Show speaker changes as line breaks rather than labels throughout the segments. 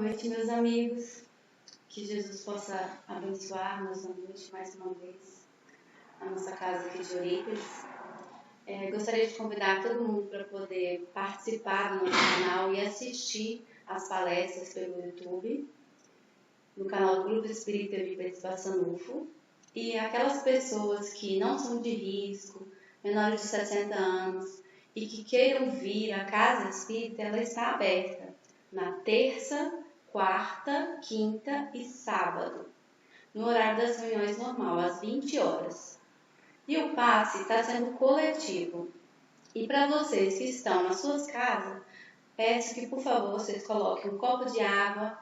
noite, meus amigos. Que Jesus possa abençoar nossa noite mais uma vez, a nossa casa aqui de Eurípides. Gostaria de convidar todo mundo para poder participar do nosso canal e assistir às palestras pelo YouTube, no canal do Grupo Espírita Eurípides Bassanufo. E aquelas pessoas que não são de risco, menores de 60 anos, e que queiram vir à Casa Espírita, ela está aberta na terça, quarta, quinta e sábado, no horário das reuniões normal, às 20 horas. E o passe está sendo coletivo. E para vocês que estão nas suas casas, peço que, por favor, vocês coloquem um copo de água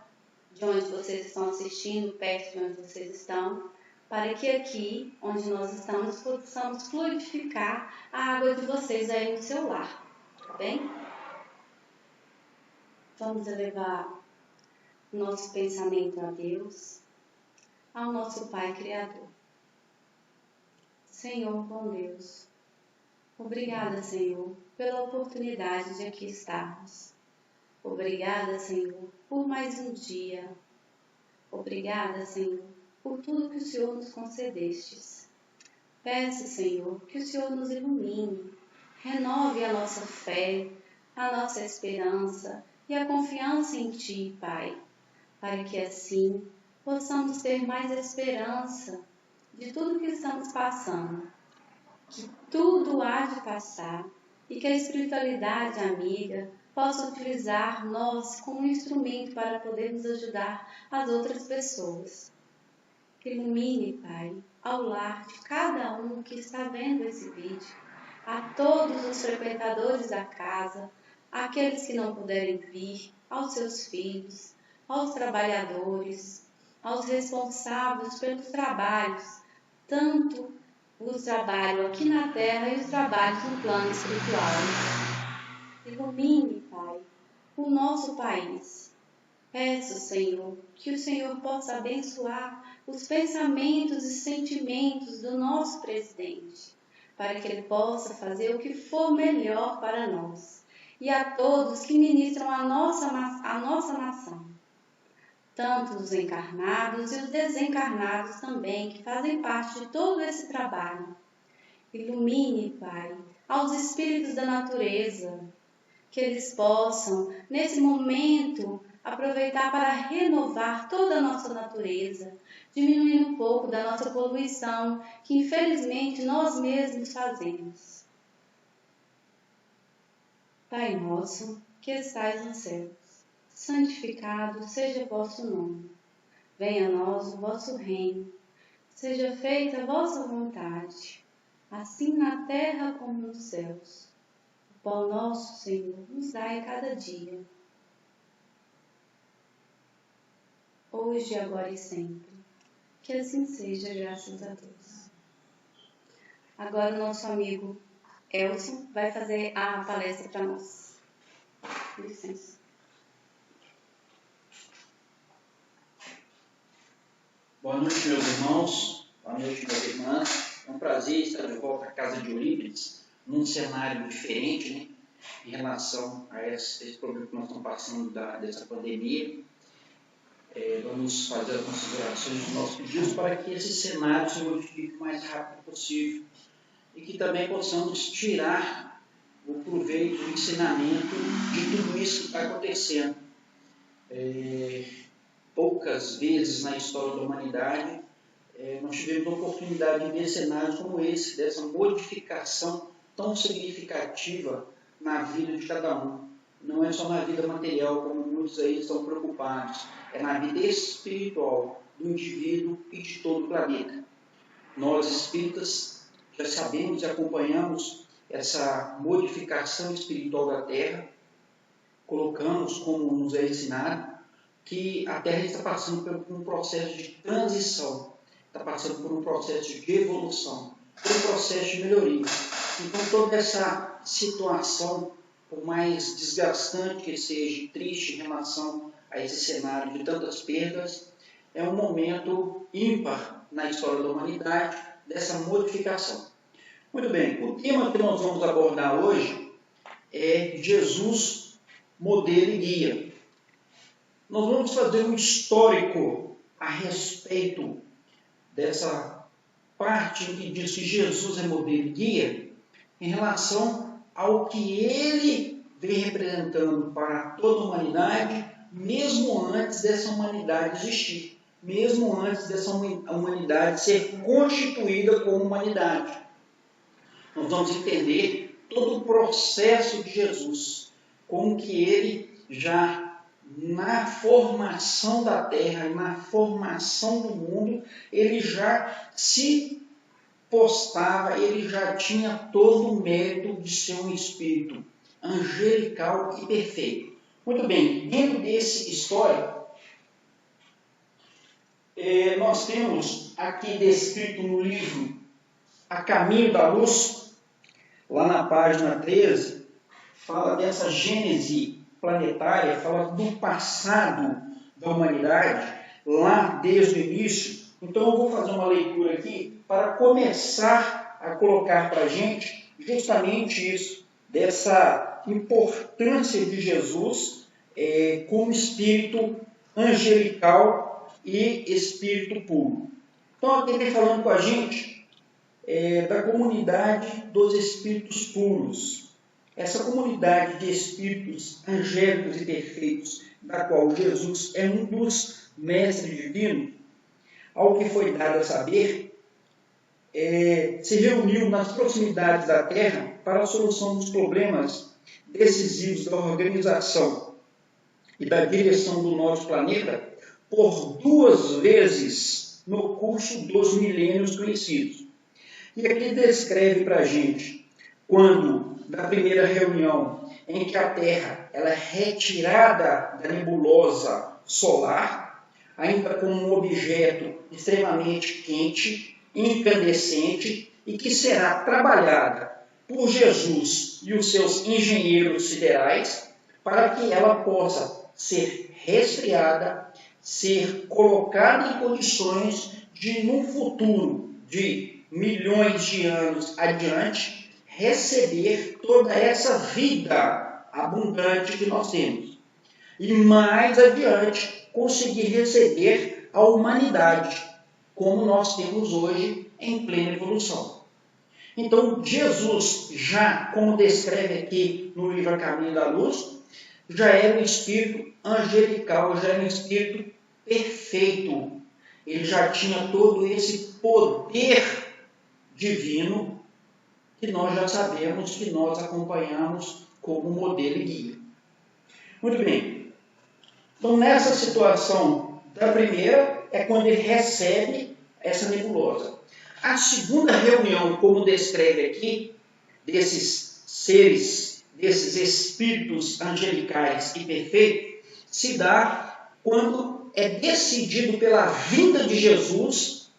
de onde vocês estão assistindo, perto de onde vocês estão, para que aqui, onde nós estamos, possamos fluidificar a água de vocês aí no seu lar, tá bem? Vamos elevar o nosso pensamento a Deus, ao nosso Pai Criador. Senhor, bom Deus, obrigada, Senhor, pela oportunidade de aqui estarmos. Obrigada, Senhor, por mais um dia. Obrigada, Senhor, por tudo que o Senhor nos concedestes. Peço, Senhor, que o Senhor nos ilumine, renove a nossa fé, a nossa esperança e a confiança em Ti, Pai, para que assim possamos ter mais esperança de tudo que estamos passando, que tudo há de passar e que a espiritualidade amiga possa utilizar nós como instrumento para podermos ajudar as outras pessoas. Ilumine, Pai, ao lar de cada um que está vendo esse vídeo, a todos os frequentadores da casa, aqueles que não puderem vir, aos seus filhos, aos trabalhadores, aos responsáveis pelos trabalhos, tanto o trabalho aqui na terra e os trabalhos no plano espiritual. Ilumine, Pai, o nosso país. Peço, Senhor, que o Senhor possa abençoar os pensamentos e sentimentos do nosso presidente, para que ele possa fazer o que for melhor para nós e a todos que ministram a nossa nação, tanto os encarnados e os desencarnados também, que fazem parte de todo esse trabalho. Ilumine, Pai, aos espíritos da natureza, que eles possam, nesse momento, aproveitar para renovar toda a nossa natureza, diminuindo um pouco da nossa poluição, que infelizmente nós mesmos fazemos. Pai nosso, que estais nos céus, santificado seja o vosso nome. Venha a nós o vosso reino. Seja feita a vossa vontade, assim na terra como nos céus. O pão nosso, Senhor, nos dai cada dia. Hoje, agora e sempre. Que assim seja, graças a Deus. Agora o nosso amigo Elson vai fazer a palestra para nós. Com licença.
Boa noite, meus irmãos. Boa noite, minhas irmãs. É um prazer estar de volta à Casa de Eurípides, num cenário diferente, né, em relação a esse problema que nós estamos passando dessa pandemia. Vamos fazer as considerações dos nossos pedidos para que esse cenário se modifique o mais rápido possível e que também possamos tirar o proveito, o ensinamento de tudo isso que está acontecendo. Poucas vezes na história da humanidade nós tivemos a oportunidade de ver cenários como esse, dessa modificação tão significativa na vida de cada um. Não é só na vida material, como muitos aí estão preocupados, é na vida espiritual do indivíduo e de todo o planeta. Nós, espíritas, já sabemos e acompanhamos essa modificação espiritual da Terra, colocamos, como nos é ensinado, que a Terra está passando por um processo de transição, está passando por um processo de evolução, por um processo de melhoria. Então, toda essa situação, por mais desgastante que seja, triste em relação a esse cenário de tantas perdas, é um momento ímpar na história da humanidade dessa modificação. Muito bem, o tema que nós vamos abordar hoje é Jesus, modelo e guia. nós vamos fazer um histórico a respeito dessa parte em que diz que Jesus é modelo e guia, em relação ao que ele vem representando para toda a humanidade, mesmo antes dessa humanidade existir, mesmo antes dessa humanidade ser constituída como humanidade. Nós vamos entender todo o processo de Jesus, como que ele já na formação da terra, na formação do mundo, ele já se postava, ele já tinha todo o mérito de ser um espírito angelical e perfeito. Muito bem, dentro desse histórico, nós temos aqui descrito no livro A Caminho da Luz, lá na página 13, fala dessa gênese planetária, fala do passado da humanidade, lá desde o início. Então eu vou fazer uma leitura aqui para começar a colocar para a gente justamente isso, dessa importância de Jesus como espírito angelical e espírito puro. Então aqui ele vem falando com a gente da comunidade dos espíritos puros. Essa comunidade de espíritos angélicos e perfeitos, da qual Jesus é um dos mestres divinos, ao que foi dado a saber, se reuniu nas proximidades da Terra para a solução dos problemas decisivos da organização e da direção do nosso planeta por 2 vezes no curso dos milênios conhecidos. E aqui descreve para a gente quando, na primeira reunião, em que a Terra ela é retirada da nebulosa solar, ainda como um objeto extremamente quente, incandescente, e que será trabalhada por Jesus e os seus engenheiros siderais para que ela possa ser resfriada, ser colocada em condições de, num futuro de milhões de anos adiante, receber toda essa vida abundante que nós temos. E mais adiante, conseguir receber a humanidade, como nós temos hoje em plena evolução. Então, Jesus, já como descreve aqui no livro A Caminho da Luz, já era um espírito angelical, já era um espírito perfeito. Ele já tinha todo esse poder divino que nós já sabemos, que nós acompanhamos como modelo e guia. Muito bem. Então, nessa situação da primeira, é quando ele recebe essa nebulosa. A segunda reunião, como descreve aqui, desses seres, desses espíritos angelicais e perfeitos, se dá quando é decidido pela vinda de Jesus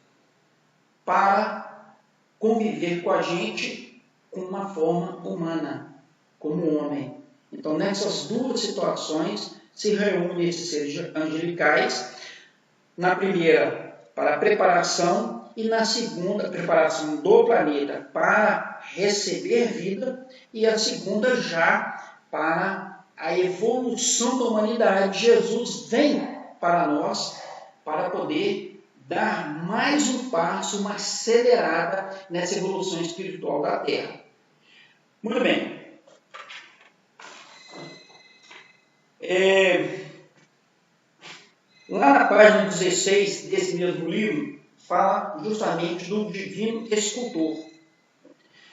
para conviver com a gente com uma forma humana, como homem. Então, nessas 2 situações, se reúnem esses seres angelicais, na primeira, para a preparação, e na segunda, preparação do planeta para receber vida, e a segunda já para a evolução da humanidade. Jesus vem para nós para poder dar mais um passo, uma acelerada nessa evolução espiritual da Terra. Muito bem. Lá na página 16 desse mesmo livro, fala justamente do divino escultor,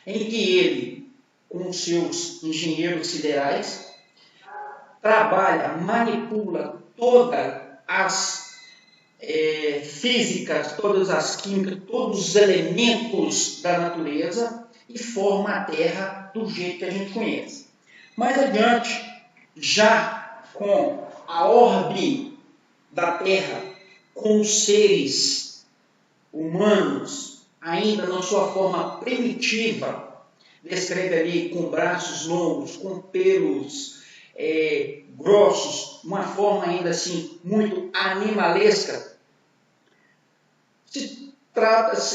em que ele, com os seus engenheiros siderais, trabalha, manipula todas as físicas, todas as químicas, todos os elementos da natureza e forma a Terra do jeito que a gente conhece. Mais adiante, já com a orbe da Terra, com os seres humanos, ainda na sua forma primitiva, descreve ali com braços longos, com pelos grossos, uma forma ainda assim muito animalesca.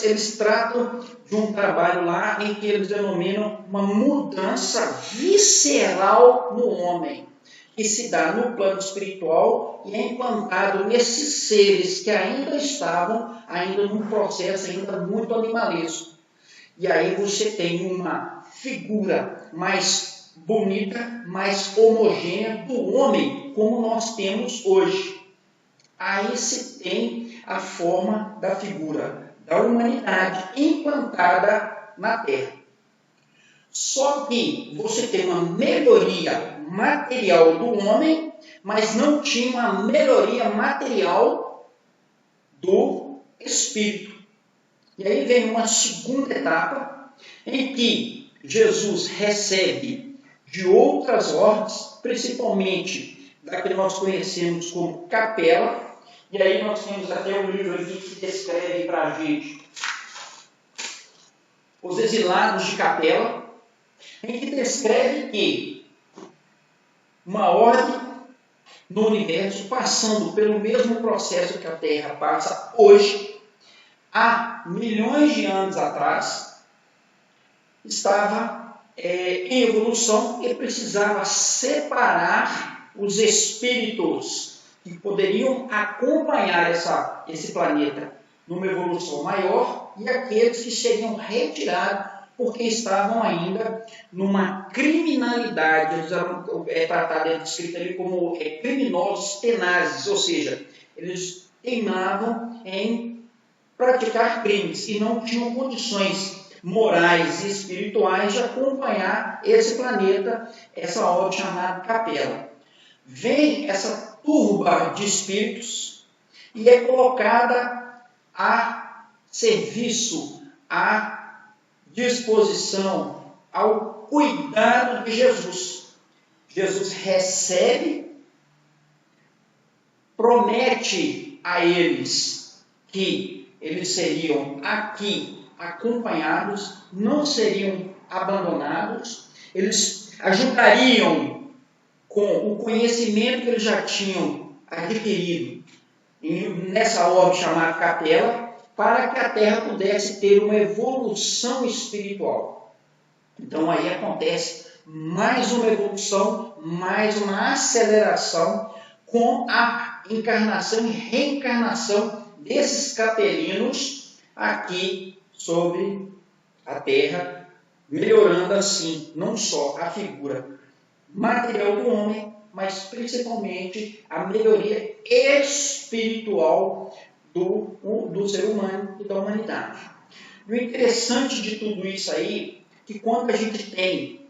Eles tratam de um trabalho lá em que eles denominam uma mudança visceral no homem, que se dá no plano espiritual pó e é implantado nesses seres que ainda estavam num processo ainda muito animalesco. E aí você tem uma figura mais bonita, mais homogênea do homem, como nós temos hoje. Aí se tem a forma da figura da humanidade implantada na Terra. Só que você tem uma melhoria material do homem, mas não tinha uma melhoria material do espírito. E aí vem uma segunda etapa, em que Jesus recebe de outras ordens, principalmente da que nós conhecemos como capela, e aí nós temos até um livro aqui que descreve para a gente os exilados de capela, em que descreve que uma ordem no universo, passando pelo mesmo processo que a Terra passa hoje, há milhões de anos atrás, estava em evolução e precisava separar os espíritos que poderiam acompanhar esse planeta numa evolução maior e aqueles que seriam retirados porque estavam ainda numa criminalidade, eles eram descritos ali como criminosos tenazes, ou seja, eles teimavam em praticar crimes e não tinham condições morais e espirituais de acompanhar esse planeta, essa ordem chamada capela. Vem essa turba de espíritos e é colocada a serviço, a disposição, ao cuidado de Jesus. Jesus recebe, promete a eles que eles seriam aqui acompanhados, não seriam abandonados, eles ajudariam com o conhecimento que eles já tinham adquirido nessa ordem chamada capela, para que a Terra pudesse ter uma evolução espiritual. Então aí acontece mais uma evolução, mais uma aceleração com a encarnação e reencarnação desses capelinos aqui sobre a Terra, melhorando assim não só a figura material do homem, mas principalmente a melhoria espiritual do ser humano e da humanidade. E o interessante de tudo isso aí, que quando a gente tem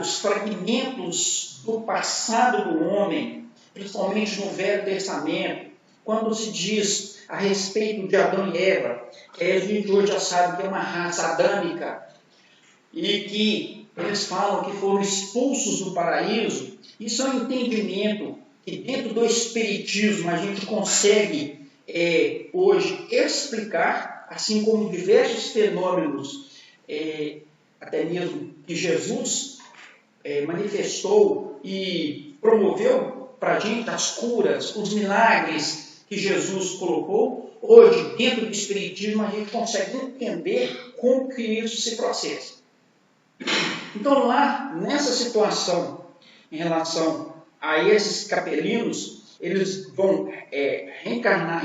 os fragmentos do passado do homem, principalmente no Velho Testamento, quando se diz a respeito de Adão e Eva, que a gente hoje já sabe que é uma raça adâmica, e que eles falam que foram expulsos do paraíso, isso é um entendimento que dentro do espiritismo a gente consegue hoje explicar, assim como diversos fenômenos, até mesmo que Jesus manifestou e promoveu para a gente, as curas, os milagres que Jesus colocou. Hoje, dentro do espiritismo, a gente consegue entender como que isso se processa. Então, lá, nessa situação, em relação a esses capelinos, eles vão reencarnar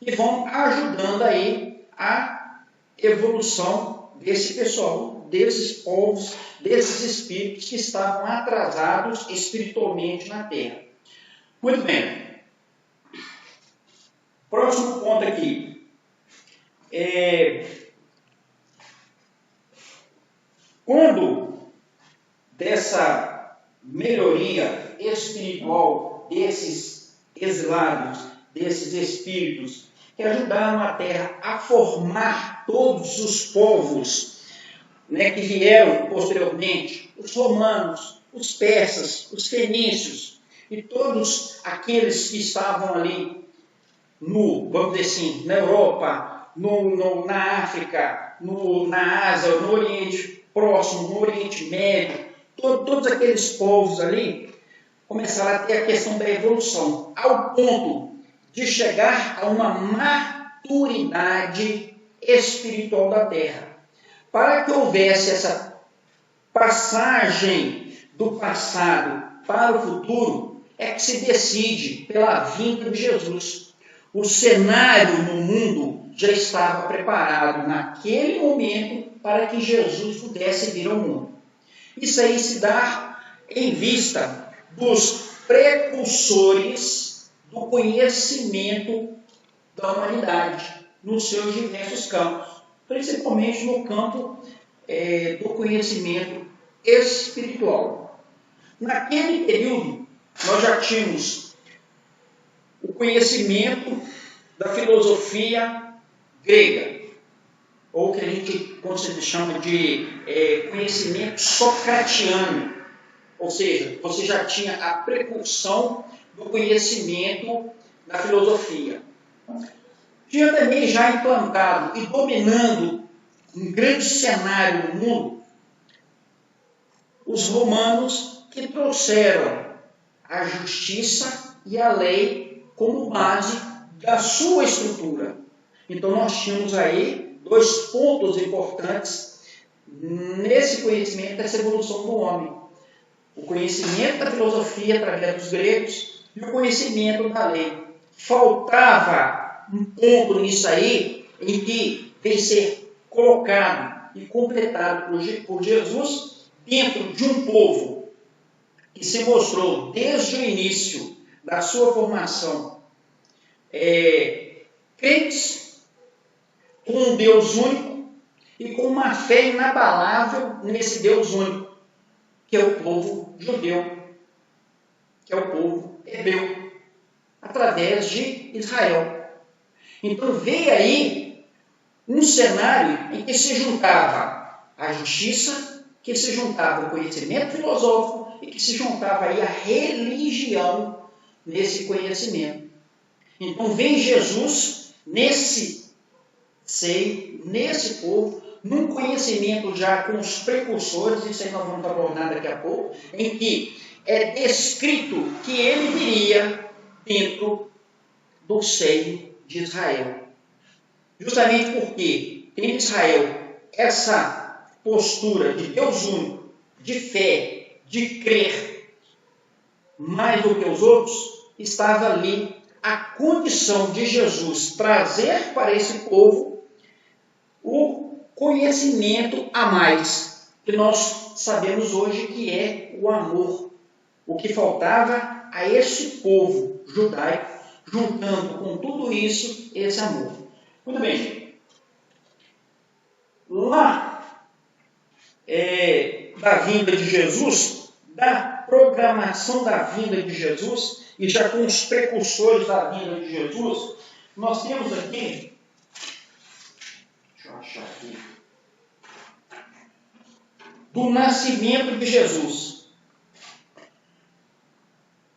e vão ajudando aí a evolução desse pessoal, desses povos, desses espíritos que estavam atrasados espiritualmente na Terra. Muito bem. Próximo ponto aqui. Quando dessa melhoria espiritual desses exilados, desses espíritos que ajudaram a Terra a formar todos os povos, que vieram posteriormente, os romanos, os persas, os fenícios e todos aqueles que estavam ali vamos dizer assim, na Europa, na África, na Ásia, no Oriente Próximo, no Oriente Médio, todos aqueles povos ali começaram a ter a questão da evolução, ao ponto de chegar a uma maturidade espiritual da Terra. Para que houvesse essa passagem do passado para o futuro, é que se decide pela vinda de Jesus. O cenário no mundo já estava preparado naquele momento para que Jesus pudesse vir ao mundo. Isso aí se dá em vista dos precursores do conhecimento da humanidade nos seus diversos campos, principalmente no campo do conhecimento espiritual. Naquele período, nós já tínhamos o conhecimento da filosofia grega, ou que a gente chama de conhecimento socratiano, ou seja, você já tinha a precursão do conhecimento da filosofia. Tinha também já implantado e dominando um grande cenário no mundo os romanos, que trouxeram a justiça e a lei como base da sua estrutura. Então nós tínhamos aí dois pontos importantes nesse conhecimento dessa evolução do homem. O conhecimento da filosofia através dos gregos e o conhecimento da lei. Faltava um ponto nisso aí em que tem que ser colocado e completado por Jesus dentro de um povo que se mostrou desde o início da sua formação crentes com um Deus único e com uma fé inabalável nesse Deus único, que é o povo judeu, que é o povo hebreu, através de Israel. Então veio aí um cenário em que se juntava a justiça, que se juntava o conhecimento filosófico e que se juntava aí a religião nesse conhecimento. Então vem Jesus nesse seio, nesse povo, num conhecimento já com os precursores, isso aí nós vamos abordar daqui a pouco, em que é descrito que ele viria dentro do seio de Israel. Justamente porque tem em Israel essa postura de Deus único, de fé, de crer mais do que os outros, estava ali a condição de Jesus trazer para esse povo o conhecimento a mais, que nós sabemos hoje que é o amor. O que faltava a esse povo judaico, juntando com tudo isso, esse amor. Muito bem. Lá da vinda de Jesus, da programação da vinda de Jesus, e já com os precursores da vinda de Jesus, nós temos aqui, deixa eu achar aqui, do nascimento de Jesus.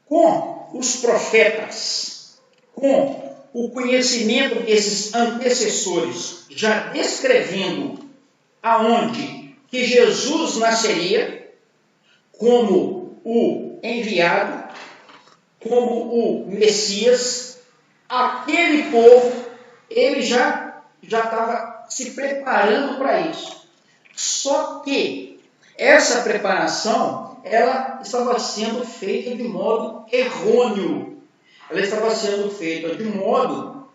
Com os profetas, com o conhecimento desses antecessores, já descrevendo aonde que Jesus nasceria, como o enviado, como o Messias, aquele povo, ele já estava se preparando para isso. Só que essa preparação, ela estava sendo feita de modo errôneo. Ela estava sendo feita de modo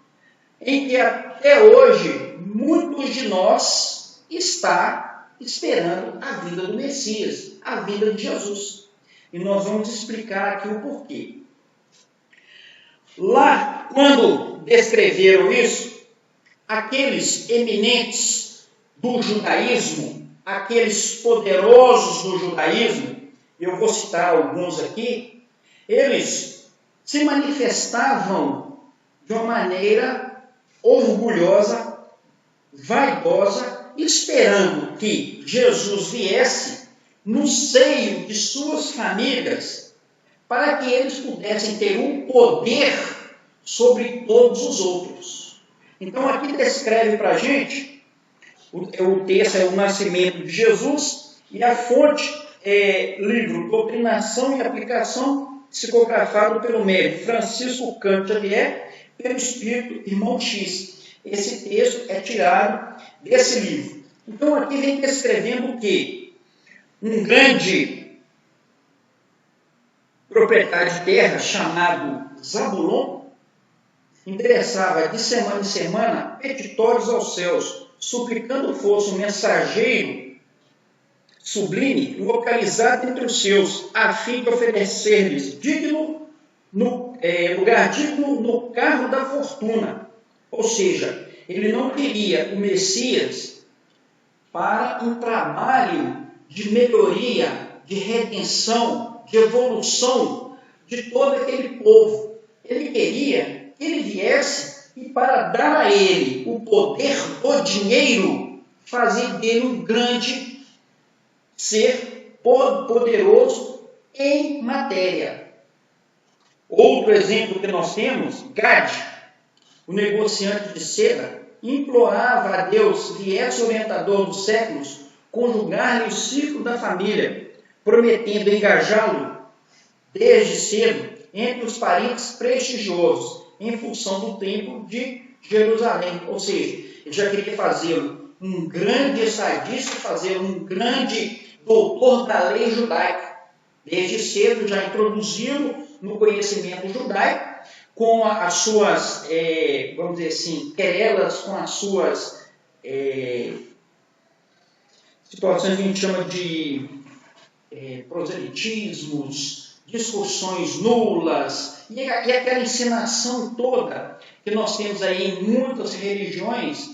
em que até hoje muitos de nós está esperando a vinda do Messias, a vinda de Jesus. E nós vamos explicar aqui o porquê. Lá, quando descreveram isso, aqueles eminentes do judaísmo, aqueles poderosos do judaísmo, eu vou citar alguns aqui, eles se manifestavam de uma maneira orgulhosa, vaidosa, esperando que Jesus viesse no seio de suas famílias, para que eles pudessem ter um poder sobre todos os outros. Então aqui descreve para a gente, o texto é o nascimento de Jesus, e a fonte é livro Doutrinação e Aplicação, psicografado pelo médico Francisco Cândido Xavier, pelo Espírito Irmão X. Esse texto é tirado desse livro. Então aqui vem descrevendo o quê? Um grande proprietário de terra chamado Zabulon, endereçava de semana em semana petitórios aos céus, suplicando fosse um mensageiro sublime localizado entre os seus, a fim de oferecer-lhes lugar digno no carro da fortuna. Ou seja, ele não queria o Messias para um trabalho de melhoria, de redenção, de evolução de todo aquele povo. Ele queria que ele viesse e, para dar a ele o poder do dinheiro, fazer dele um grande ser poderoso em matéria. Outro exemplo que nós temos, Gade, o negociante de seda, implorava a Deus, viesse orientador dos séculos, conjugar-lhe o ciclo da família, prometendo engajá-lo desde cedo entre os parentes prestigiosos, em função do templo de Jerusalém. Ou seja, ele já queria fazê-lo um grande estadista, fazê-lo um grande doutor da lei judaica. Desde cedo já introduzi-lo no conhecimento judaico, com as suas, vamos dizer assim, querelas, com as suas situações que a gente chama de proselitismos, discussões nulas, e aquela ensinação toda que nós temos aí em muitas religiões,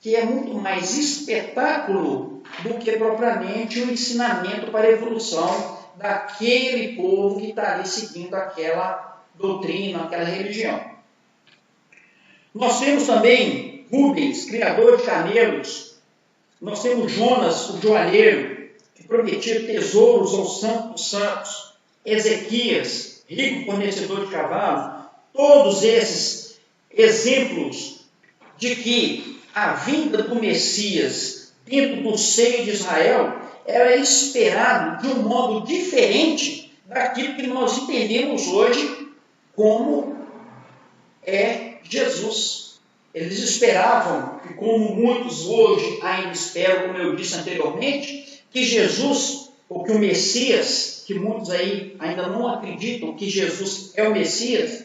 que é muito mais espetáculo do que propriamente o ensinamento para a evolução daquele povo que está ali seguindo aquela doutrina, aquela religião. Nós temos também Rubens, criador de camelos. Nós temos Jonas, o joalheiro, que prometia tesouros aos santos santos. Ezequias, rico fornecedor de cavalos. Todos esses exemplos de que a vinda do Messias dentro do seio de Israel era esperado de um modo diferente daquilo que nós entendemos hoje como é Jesus. Eles esperavam, e como muitos hoje ainda esperam, como eu disse anteriormente, que Jesus, ou que o Messias, que muitos aí ainda não acreditam que Jesus é o Messias,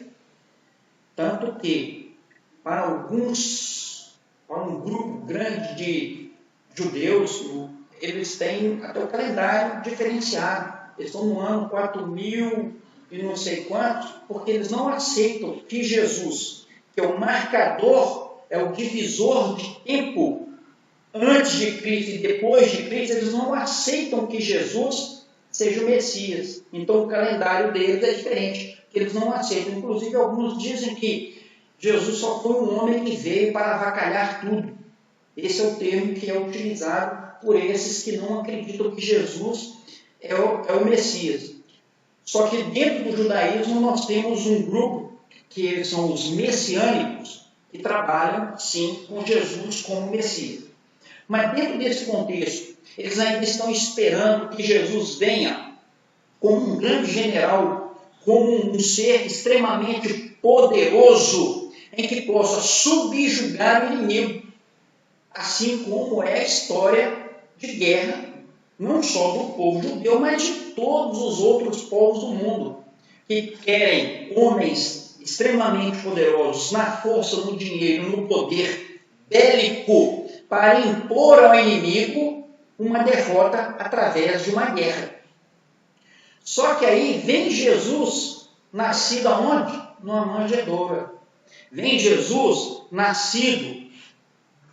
tanto que para alguns, para um grupo grande de judeus, eles têm até o calendário diferenciado. Eles estão no ano 4000 e não sei quantos, porque eles não aceitam que Jesus, que é o marcador, é o divisor de tempo antes de Cristo e depois de Cristo, eles não aceitam que Jesus seja o Messias. Então o calendário deles é diferente, eles não aceitam. Inclusive alguns dizem que Jesus só foi um homem que veio para avacalhar tudo. Esse é o termo que é utilizado por esses que não acreditam que Jesus é o Messias. Só que dentro do judaísmo nós temos um grupo, que eles são os messiânicos, que trabalham sim com Jesus como Messias. Mas dentro desse contexto, eles ainda estão esperando que Jesus venha como um grande general, como um ser extremamente poderoso, em que possa subjugar o inimigo. Assim como é a história de guerra, não só do povo judeu, mas de todos os outros povos do mundo, que querem homens extremamente poderosos na força, no dinheiro, no poder bélico, para impor ao inimigo uma derrota através de uma guerra. Só que aí vem Jesus, nascido aonde? Numa manjedoura. Vem Jesus, nascido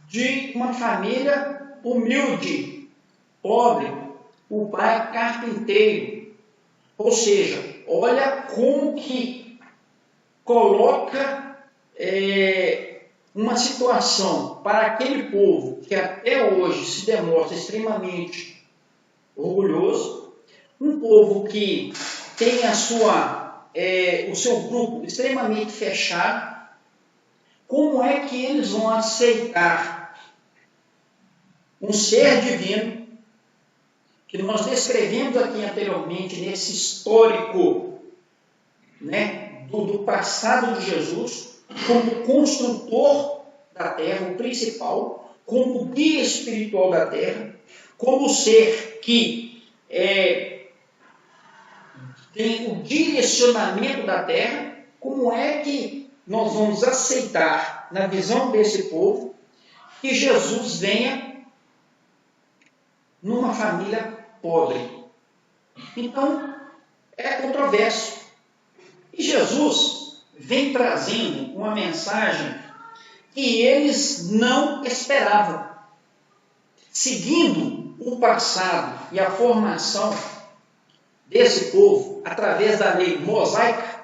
de uma família humilde, pobre, o pai carpinteiro. Ou seja, olha como que coloca uma situação para aquele povo que até hoje se demonstra extremamente orgulhoso, um povo que tem o seu grupo extremamente fechado. Como é que eles vão aceitar um ser divino, que nós descrevemos aqui anteriormente, nesse histórico, né, do passado de Jesus, como construtor da terra, o principal, como guia espiritual da terra, como ser que tem o direcionamento da terra. Como é que nós vamos aceitar, na visão desse povo, que Jesus venha numa família pobre? Então, é controverso. E Jesus vem trazendo uma mensagem que eles não esperavam. Seguindo o passado e a formação desse povo, através da lei mosaica,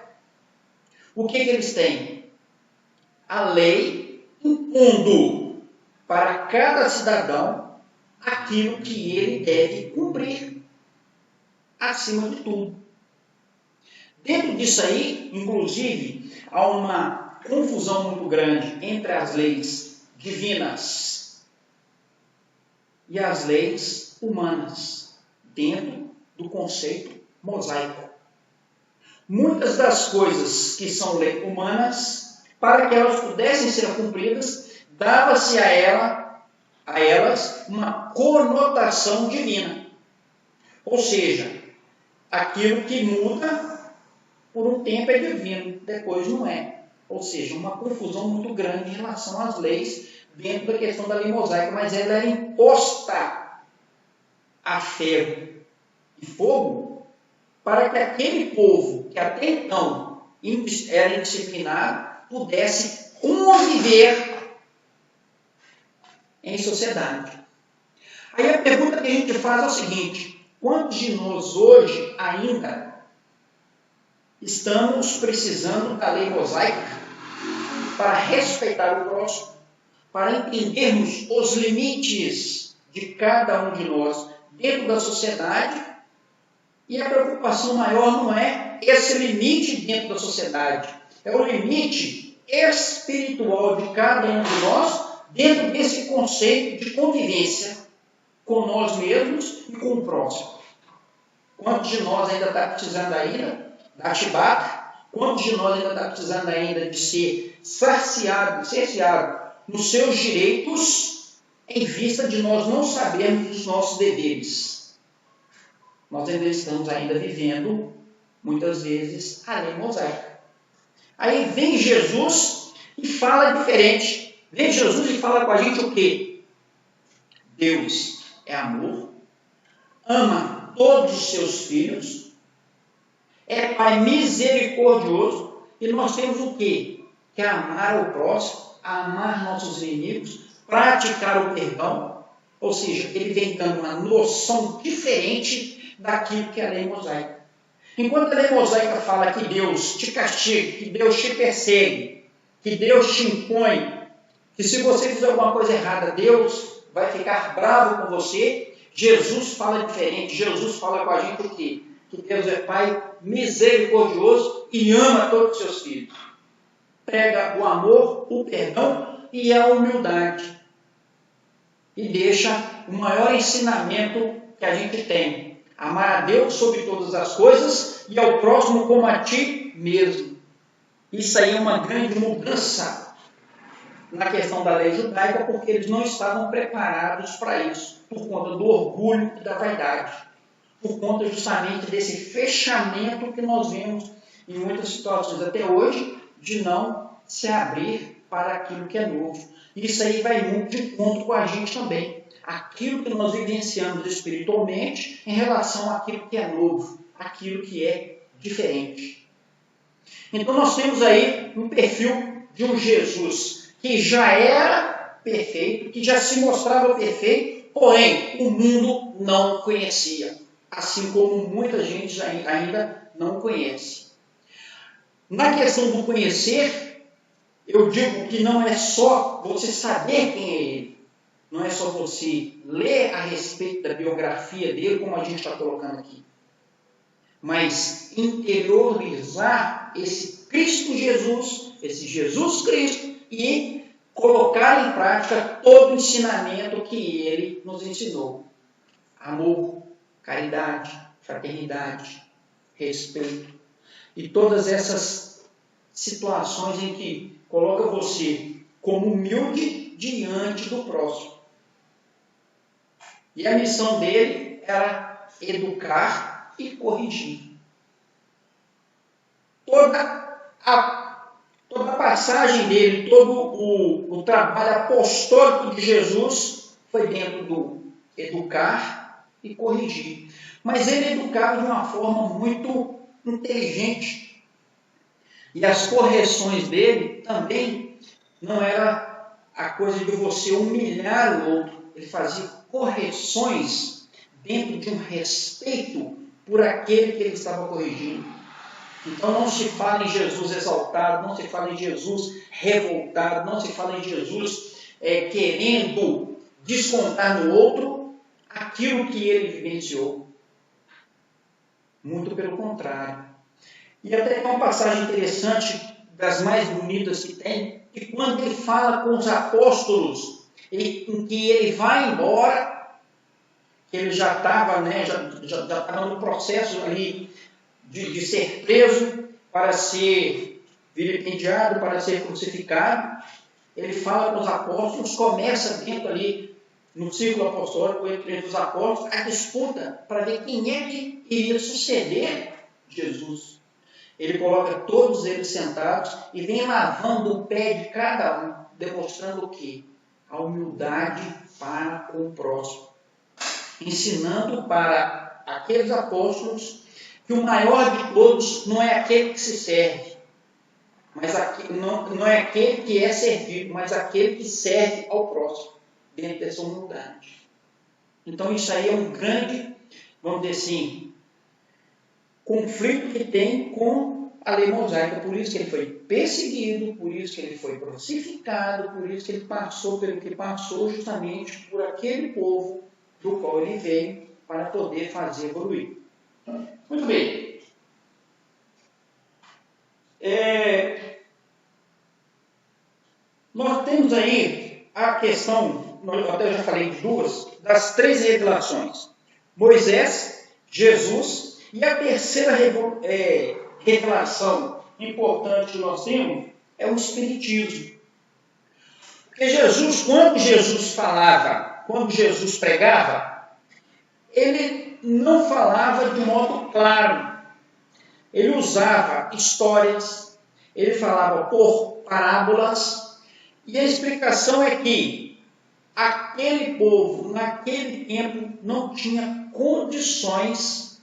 o que eles têm? A lei impondo para cada cidadão aquilo que ele deve cumprir, acima de tudo. Dentro disso aí, inclusive, há uma confusão muito grande entre as leis divinas e as leis humanas, dentro do conceito mosaico. Muitas das coisas que são leis humanas, para que elas pudessem ser cumpridas, dava-se a elas uma conotação divina. Ou seja, aquilo que muda por um tempo é divino, depois não é. Ou seja, uma confusão muito grande em relação às leis dentro da questão da lei mosaica, mas ela era imposta a ferro e fogo para que aquele povo, que até então era indisciplinado, pudesse conviver em sociedade. Aí a pergunta que a gente faz é o seguinte: quantos de nós hoje ainda estamos precisando da lei mosaica para respeitar o próximo, para entendermos os limites de cada um de nós dentro da sociedade? E a preocupação maior não é esse limite dentro da sociedade, é o limite espiritual de cada um de nós dentro desse conceito de convivência com nós mesmos e com o próximo. Quantos de nós ainda está precisando ainda da chibata? Quantos de nós ainda está precisando ainda de ser cerceado nos seus direitos, em vista de nós não sabermos dos nossos deveres? Nós ainda estamos vivendo, muitas vezes, a lei mosaica. Aí vem Jesus e fala diferente. Vem Jesus e fala com a gente o quê? Deus é amor, ama todos os seus filhos, é Pai misericordioso, e nós temos o quê? Que é amar o próximo, amar nossos inimigos, praticar o perdão. Ou seja, ele vem dando uma noção diferente daquilo que é a lei mosaica. Enquanto a lei mosaica fala que Deus te castiga, que Deus te persegue, que Deus te impõe, que se você fizer alguma coisa errada, Deus vai ficar bravo com você, Jesus fala diferente. Jesus fala com a gente o quê? Que Deus é Pai misericordioso e ama todos os seus filhos. Prega o amor, o perdão e a humildade. E deixa o maior ensinamento que a gente tem: amar a Deus sobre todas as coisas e ao próximo como a ti mesmo. Isso aí é uma grande mudança na questão da lei judaica, porque eles não estavam preparados para isso, por conta do orgulho e da vaidade, por conta justamente desse fechamento que nós vemos em muitas situações até hoje, de não se abrir para aquilo que é novo. Isso aí vai muito de encontro com a gente também. Aquilo que nós vivenciamos espiritualmente em relação àquilo que é novo, aquilo que é diferente. Então nós temos aí um perfil de um Jesus que já era perfeito, que já se mostrava perfeito, porém o mundo não conhecia, assim como muita gente ainda não conhece. Na questão do conhecer, eu digo que não é só você saber quem é ele, não é só você ler a respeito da biografia dele, como a gente está colocando aqui, mas interiorizar esse Cristo Jesus, esse Jesus Cristo, e colocar em prática todo o ensinamento que ele nos ensinou. Amor, caridade, fraternidade, respeito. E todas essas situações em que coloca você como humilde diante do próximo. E a missão dele era educar e corrigir. toda a passagem dele, todo o trabalho apostólico de Jesus foi dentro do educar e corrigir. Mas ele educava de uma forma muito inteligente. E as correções dele também não era a coisa de você humilhar o outro. Ele fazia correções dentro de um respeito por aquele que ele estava corrigindo. Então não se fala em Jesus exaltado, não se fala em Jesus revoltado, não se fala em Jesus querendo descontar no outro aquilo que ele vivenciou. Muito pelo contrário. E até tem uma passagem interessante, das mais bonitas que tem, que quando ele fala com os apóstolos, em que ele vai embora, que ele já estava no processo ali de ser preso para ser vilipendiado, para ser crucificado, ele fala com os apóstolos, começa dentro ali, no círculo apostólico, entre os apóstolos, a disputa para ver quem é que iria suceder Jesus. Ele coloca todos eles sentados e vem lavando o pé de cada um, demonstrando o quê? A humildade para com o próximo. Ensinando para aqueles apóstolos que o maior de todos não é aquele que se serve, mas não é aquele que é servido, mas aquele que serve ao próximo, dentro dessa humildade. Então isso aí é um grande, vamos dizer assim, conflito que tem com a lei mosaica. Por isso que ele foi perseguido, por isso que ele foi crucificado, por isso que ele passou pelo que passou, justamente por aquele povo do qual ele veio para poder fazer evoluir. Muito bem. Nós temos aí a questão, eu até já falei de duas, das três revelações. Moisés, Jesus, e a terceira revelação importante que nós temos é o Espiritismo. Porque Jesus, quando Jesus falava, quando Jesus pregava, ele não falava de modo claro. Ele usava histórias, ele falava por parábolas, e a explicação é que aquele povo, naquele tempo, não tinha condições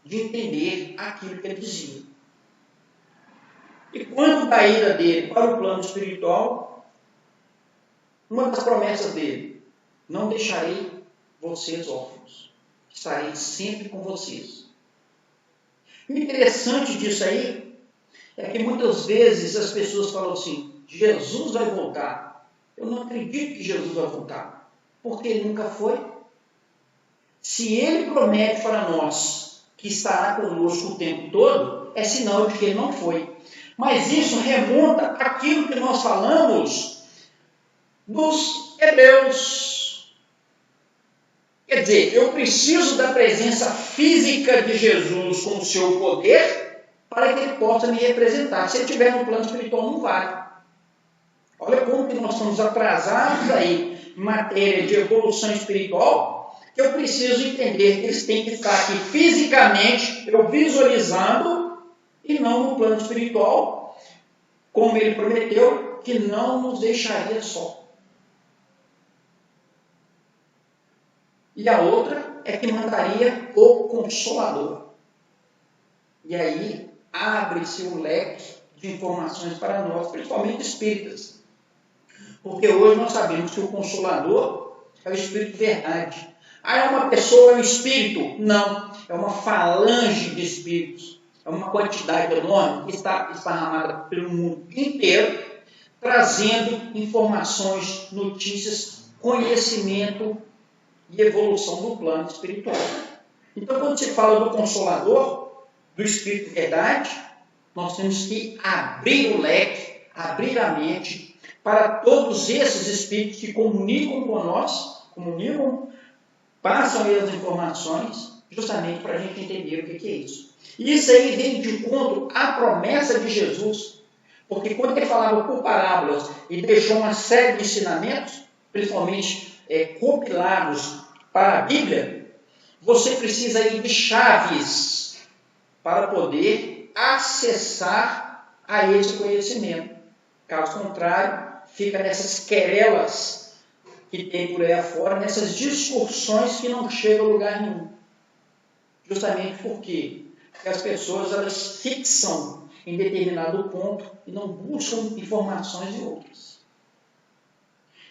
de entender aquilo que ele dizia. E quando da ida dele para o plano espiritual, uma das promessas dele: não deixarei vocês órfãos, estarei sempre com vocês. O interessante disso aí é que muitas vezes as pessoas falam assim: Jesus vai voltar. Eu não acredito que Jesus vai voltar, porque ele nunca foi. Se ele promete para nós que estará conosco o tempo todo, é sinal de que ele não foi. Mas isso remonta àquilo que nós falamos dos hebreus. Quer dizer, eu preciso da presença física de Jesus com o seu poder para que ele possa me representar. Se ele estiver no plano espiritual, não vale. Olha como que nós estamos atrasados aí em matéria de evolução espiritual, que eu preciso entender que eles têm que estar aqui fisicamente, eu visualizando, e não no plano espiritual, como ele prometeu, que não nos deixaria só. E a outra é que mandaria o Consolador. E aí abre-se um leque de informações para nós, principalmente espíritas. Porque hoje nós sabemos que o Consolador é o Espírito de verdade. Ah, é uma pessoa, é um espírito? Não, é uma falange de espíritos. É uma quantidade enorme que está esparramada pelo mundo inteiro, trazendo informações, notícias, conhecimento e evolução do plano espiritual. Então, quando se fala do Consolador, do Espírito de verdade, nós temos que abrir o leque, abrir a mente para todos esses espíritos que comunicam com nós, passam as informações, justamente para a gente entender o que é isso. E isso aí vem de encontro à promessa de Jesus, porque quando ele falava por parábolas e deixou uma série de ensinamentos, principalmente compilados para a Bíblia, você precisa ir de chaves para poder acessar a esse conhecimento. Caso contrário, fica nessas querelas que tem por aí afora, nessas discussões que não chegam a lugar nenhum. Justamente porque as pessoas elas fixam em determinado ponto e não buscam informações de outras.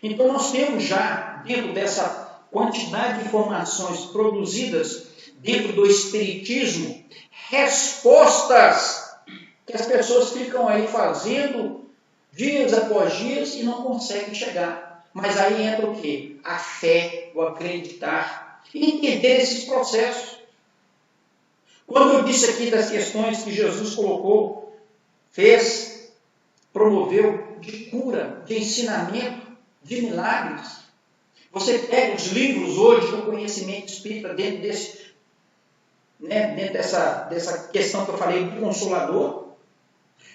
Então nós temos já, dentro dessa quantidade de informações produzidas dentro do Espiritismo, respostas que as pessoas ficam aí fazendo dias após dias e não conseguem chegar. Mas aí entra o quê? A fé, o acreditar e entender esses processos. Quando eu disse aqui das questões que Jesus colocou, fez, promoveu de cura, de ensinamento, de milagres, você pega os livros hoje do conhecimento espírita dentro dessa questão que eu falei do Consolador,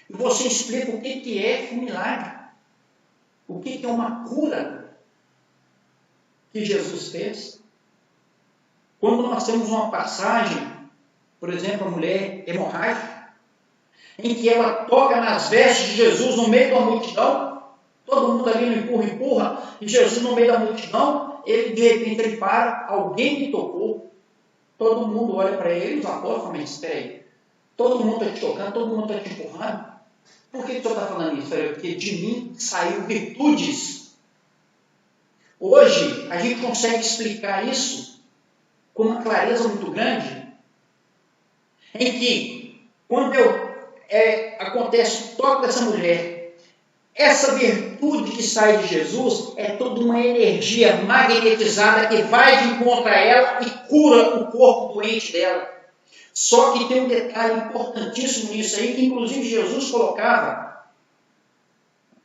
e você explica o que é um milagre, o que é uma cura que Jesus fez. Quando nós temos uma passagem, por exemplo, a mulher hemorrágica, em que ela toca nas vestes de Jesus no meio da multidão, todo mundo ali no empurra, e Jesus no meio da multidão, de repente ele para, alguém me tocou, todo mundo olha para ele, os apóstolos falam, mas espera aí, todo mundo está te tocando, todo mundo está te empurrando, por que o senhor está falando isso? Porque de mim saiu virtudes. Hoje, a gente consegue explicar isso com uma clareza muito grande, em que, quando acontece o toque dessa mulher, essa virtude que sai de Jesus é toda uma energia magnetizada que vai de encontro a ela e cura o corpo doente dela. Só que tem um detalhe importantíssimo nisso aí, que inclusive Jesus colocava,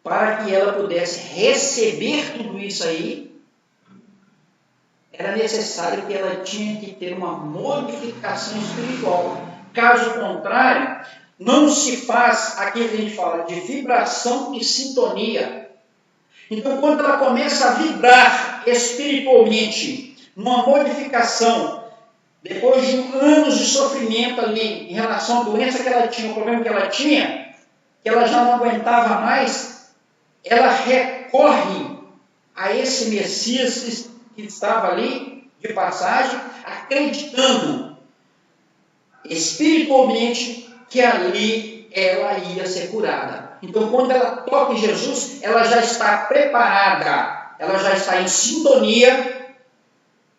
para que ela pudesse receber tudo isso aí, era necessário que ela tinha que ter uma modificação espiritual. Caso contrário, não se faz aquilo que a gente fala de vibração e sintonia. Então, quando ela começa a vibrar espiritualmente, numa modificação, depois de anos de sofrimento ali, em relação à doença que ela tinha, o problema que ela tinha, que ela já não aguentava mais, ela recorre a esse Messias que estava ali, de passagem, acreditando espiritualmente que ali ela ia ser curada. Então, quando ela toca em Jesus, ela já está preparada, ela já está em sintonia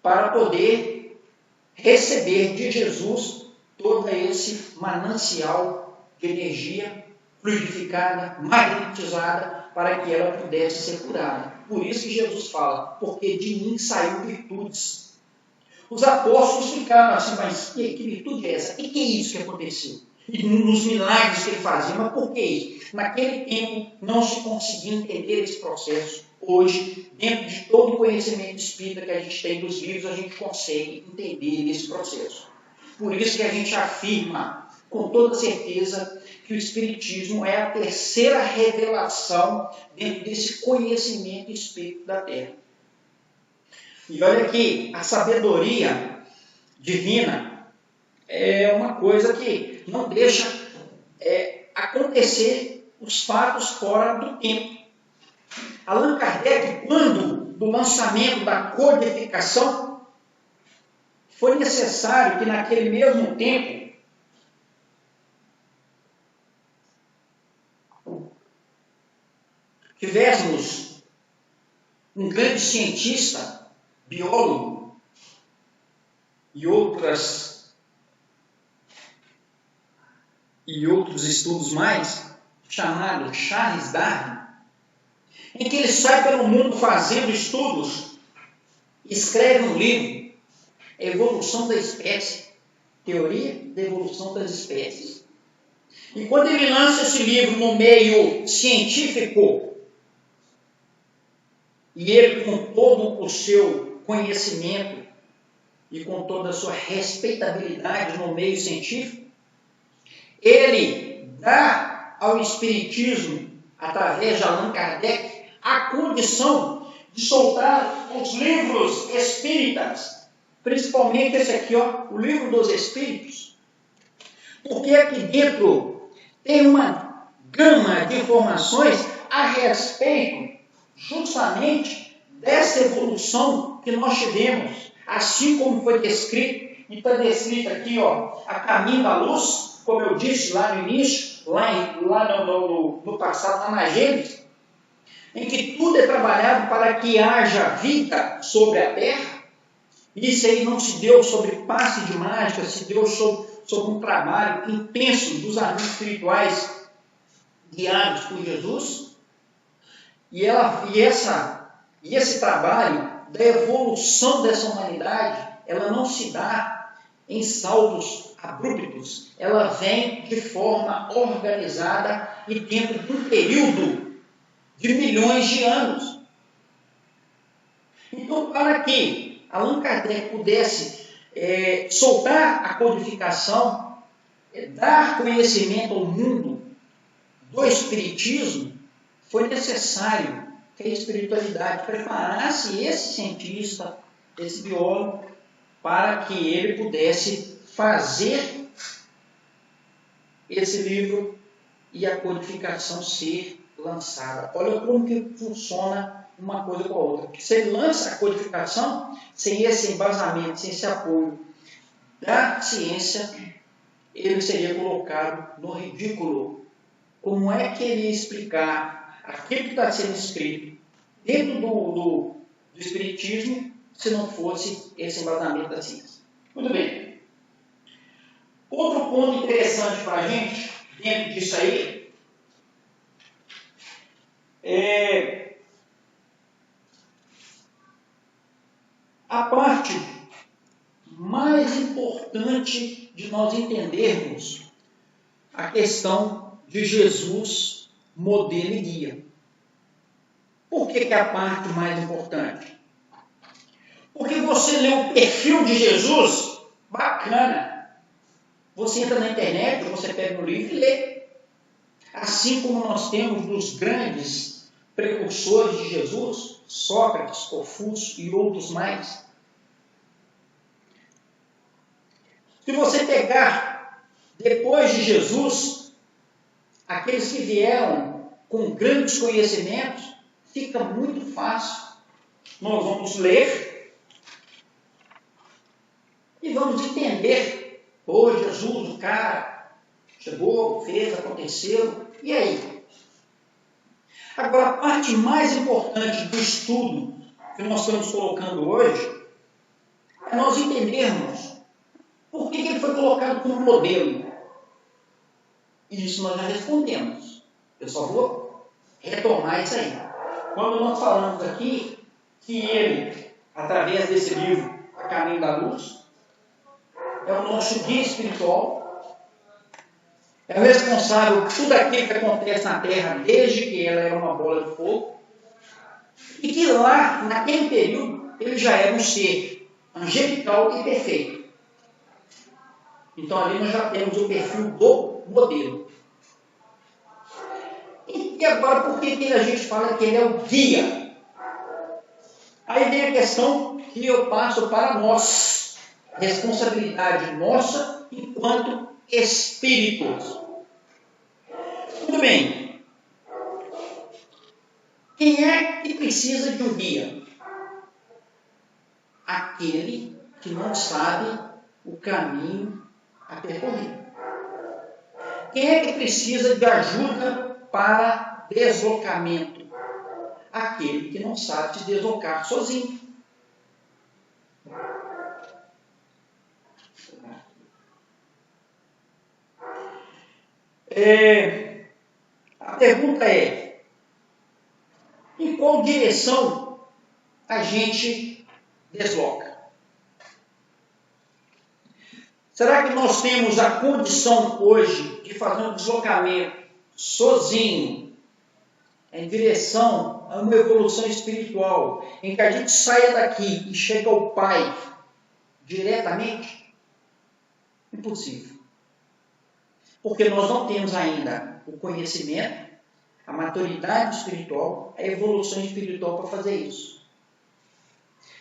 para poder receber de Jesus todo esse manancial de energia fluidificada, magnetizada, para que ela pudesse ser curada. Por isso que Jesus fala, porque de mim saiu virtudes. Os apóstolos ficaram assim, mas que virtude é essa? E que é isso que aconteceu? E nos milagres que ele fazia, mas por que isso? Naquele tempo não se conseguia entender esse processo. Hoje, dentro de todo o conhecimento espírita que a gente tem dos livros, a gente consegue entender esse processo. Por isso que a gente afirma com toda certeza que o Espiritismo é a terceira revelação dentro desse conhecimento espírita da Terra. E olha que a sabedoria divina é uma coisa que não deixa acontecer os fatos fora do tempo. Allan Kardec, quando do lançamento da codificação, foi necessário que naquele mesmo tempo tivéssemos um grande cientista, biólogo e outros estudos mais, chamado Charles Darwin, em que ele sai pelo mundo fazendo estudos, escreve um livro, Evolução da Espécie, Teoria da Evolução das Espécies. E quando ele lança esse livro no meio científico, e ele com todo o seu conhecimento e com toda a sua respeitabilidade no meio científico, ele dá ao Espiritismo, através de Allan Kardec, a condição de soltar os livros espíritas, principalmente esse aqui, o Livro dos Espíritos, Porque aqui dentro tem uma gama de informações a respeito justamente dessa evolução que nós tivemos, assim como foi descrito, e está descrito aqui, ó, a caminho da luz, como eu disse lá no início, lá no passado, lá na Gênesis, em que tudo é trabalhado para que haja vida sobre a terra. Isso aí não se deu sobre passe de mágica, se deu sobre um trabalho intenso dos amigos espirituais guiados por Jesus. E esse trabalho da evolução dessa humanidade, ela não se dá em saltos abruptos, ela vem de forma organizada e dentro de um período de milhões de anos. Então, para que Allan Kardec pudesse soltar a codificação, dar conhecimento ao mundo do Espiritismo, foi necessário que a espiritualidade preparasse esse cientista, esse biólogo, para que ele pudesse fazer esse livro e a codificação ser lançada. Olha como que funciona uma coisa com a outra. Porque se ele lança a codificação, sem esse embasamento, sem esse apoio da ciência, ele seria colocado no ridículo. Como é que ele ia explicar aquilo que está sendo escrito dentro do Espiritismo, se não fosse esse embasamento da ciência? Muito bem. Outro ponto interessante para a gente, dentro disso aí, é a parte mais importante de nós entendermos a questão de Jesus, modelo e guia. Por que é a parte mais importante? Porque você lê o perfil de Jesus, bacana. Você entra na internet, você pega um livro e lê. Assim como nós temos dos grandes precursores de Jesus, Sócrates, Confúcio e outros mais. Se você pegar, depois de Jesus, aqueles que vieram com grandes conhecimentos, fica muito fácil. Nós vamos ler e vamos entender. Jesus, o cara, chegou, fez, aconteceu, e aí? Agora, a parte mais importante do estudo que nós estamos colocando hoje é nós entendermos por que ele foi colocado como modelo. E isso nós já respondemos. Eu só vou retomar isso aí. Quando nós falamos aqui que ele, através desse livro, A Caminho da Luz, é o nosso guia espiritual, é o responsável por tudo aquilo que acontece na Terra desde que ela era uma bola de fogo, e que lá, naquele período, ele já era um ser angelical e perfeito. Então ali nós já temos o perfil do modelo. E agora, por que a gente fala que ele é o guia? Aí vem a questão que eu passo para nós. Responsabilidade nossa enquanto espíritos. Muito bem. Quem é que precisa de um guia? Aquele que não sabe o caminho a percorrer. Quem é que precisa de ajuda para deslocamento? Aquele que não sabe se deslocar sozinho. A pergunta é: em qual direção a gente desloca? Será que nós temos a condição hoje de fazer um deslocamento sozinho em direção a uma evolução espiritual, em que a gente saia daqui e chegue ao Pai diretamente? Impossível. Porque nós não temos ainda o conhecimento, a maturidade espiritual, a evolução espiritual para fazer isso.